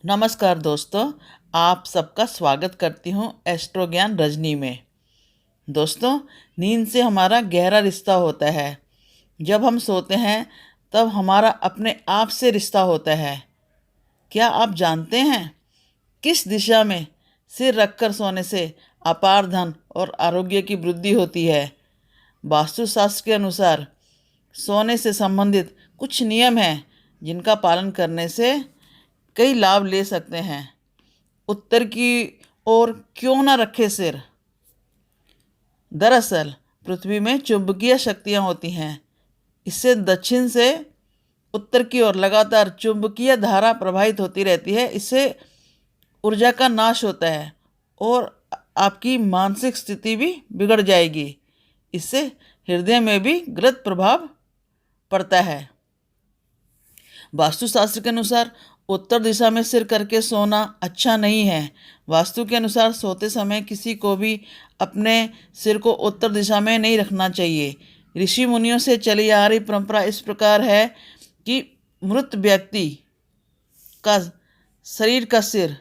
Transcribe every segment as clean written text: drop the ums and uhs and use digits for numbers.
नमस्कार दोस्तों, आप सबका स्वागत करती हूँ एस्ट्रो ज्ञान रजनी में। दोस्तों, नींद से हमारा गहरा रिश्ता होता है। जब हम सोते हैं तब हमारा अपने आप से रिश्ता होता है। क्या आप जानते हैं किस दिशा में सिर रखकर सोने से अपार धन और आरोग्य की वृद्धि होती है? वास्तुशास्त्र के अनुसार सोने से संबंधित कुछ नियम हैं जिनका पालन करने से कई लाभ ले सकते हैं। उत्तर की ओर क्यों न रखे सिर। दरअसल पृथ्वी में चुंबकीय शक्तियाँ होती हैं। इससे दक्षिण से उत्तर की ओर लगातार चुंबकीय धारा प्रवाहित होती रहती है। इससे ऊर्जा का नाश होता है और आपकी मानसिक स्थिति भी बिगड़ जाएगी। इससे हृदय में भी गलत प्रभाव पड़ता है। वास्तुशास्त्र के अनुसार उत्तर दिशा में सिर करके सोना अच्छा नहीं है। वास्तु के अनुसार सोते समय किसी को भी अपने सिर को उत्तर दिशा में नहीं रखना चाहिए। ऋषि मुनियों से चली आ रही परंपरा इस प्रकार है कि मृत व्यक्ति का शरीर का सिर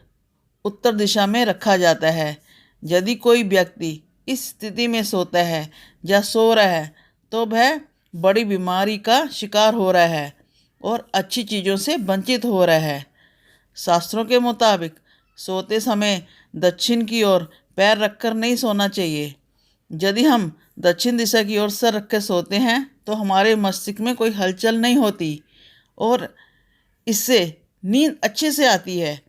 उत्तर दिशा में रखा जाता है। यदि कोई व्यक्ति इस स्थिति में सोता है या सो रहा है तो वह बड़ी बीमारी का शिकार हो रहा है और अच्छी चीज़ों से वंचित हो रहा है। शास्त्रों के मुताबिक सोते समय दक्षिण की ओर पैर रखकर नहीं सोना चाहिए। यदि हम दक्षिण दिशा की ओर सर रख कर सोते हैं तो हमारे मस्तिष्क में कोई हलचल नहीं होती और इससे नींद अच्छे से आती है।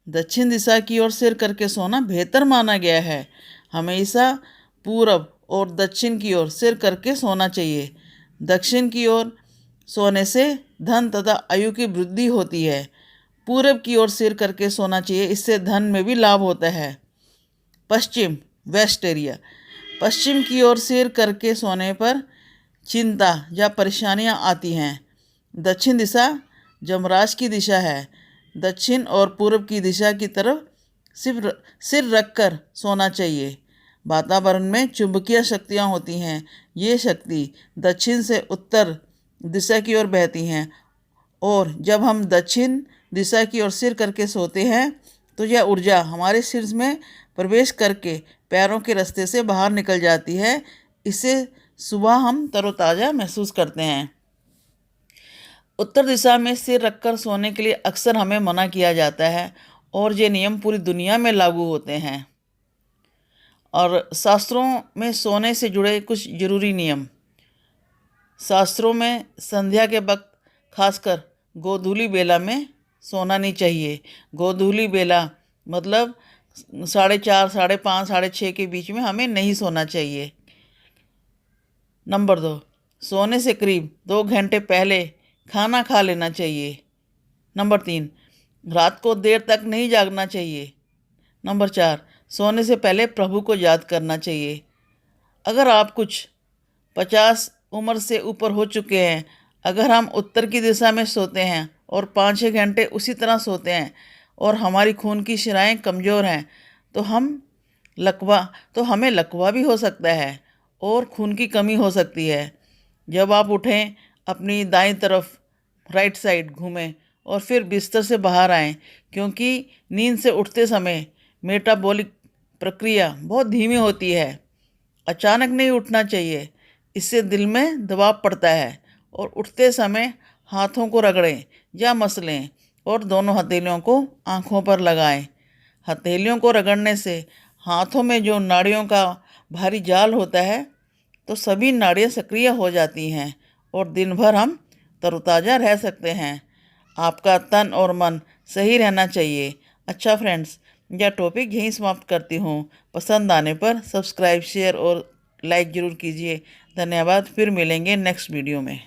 दक्षिण दिशा की ओर सिर करके सोना बेहतर माना गया है। हमेशा पूरब और दक्षिण की ओर सिर करके सोना चाहिए। दक्षिण की ओर सोने से धन तथा आयु की वृद्धि होती है। पूरब की ओर सिर करके सोना चाहिए, इससे धन में भी लाभ होता है। पश्चिम वेस्ट एरिया, पश्चिम की ओर सिर करके सोने पर चिंता या परेशानियां आती हैं। दक्षिण दिशा यमराज की दिशा है। दक्षिण और पूर्व की दिशा की तरफ सिर रखकर सोना चाहिए। वातावरण में चुंबकीय शक्तियाँ होती हैं। ये शक्ति दक्षिण से उत्तर दिशा की ओर बहती हैं और जब हम दक्षिण दिशा की ओर सिर करके सोते हैं तो यह ऊर्जा हमारे सिर में प्रवेश करके पैरों के रास्ते से बाहर निकल जाती है। इससे सुबह हम तरोताज़ा महसूस करते हैं। उत्तर दिशा में सिर रखकर सोने के लिए अक्सर हमें मना किया जाता है और ये नियम पूरी दुनिया में लागू होते हैं। और शास्त्रों में सोने से जुड़े कुछ जरूरी नियम। शास्त्रों में संध्या के वक्त खासकर गोधूली बेला में सोना नहीं चाहिए। गोधूली बेला मतलब 4:30, 5:30, 6:30 के बीच में हमें नहीं सोना चाहिए। नंबर 2, सोने से करीब 2 घंटे पहले खाना खा लेना चाहिए। नंबर 3, रात को देर तक नहीं जागना चाहिए। नंबर 4, सोने से पहले प्रभु को याद करना चाहिए। अगर आप कुछ 50 उम्र से ऊपर हो चुके हैं, अगर हम उत्तर की दिशा में सोते हैं और 5-6 घंटे उसी तरह सोते हैं और हमारी खून की शिराएं कमज़ोर हैं तो हमें लकवा भी हो सकता है और खून की कमी हो सकती है। जब आप उठें, अपनी दाईं तरफ राइट साइड घूमें और फिर बिस्तर से बाहर आएं, क्योंकि नींद से उठते समय मेटाबॉलिक प्रक्रिया बहुत धीमी होती है। अचानक नहीं उठना चाहिए, इससे दिल में दबाव पड़ता है। और उठते समय हाथों को रगड़ें या मसलें और दोनों हथेलियों को आँखों पर लगाएं। हथेलियों को रगड़ने से हाथों में जो नाड़ियों का भारी जाल होता है तो सभी नाड़ियाँ सक्रिय हो जाती हैं और दिन भर हम तरोताज़ा रह सकते हैं। आपका तन और मन सही रहना चाहिए। अच्छा फ्रेंड्स, यह टॉपिक यहीं समाप्त करती हूँ। पसंद आने पर सब्सक्राइब, शेयर और लाइक ज़रूर कीजिए। धन्यवाद। फिर मिलेंगे नेक्स्ट वीडियो में।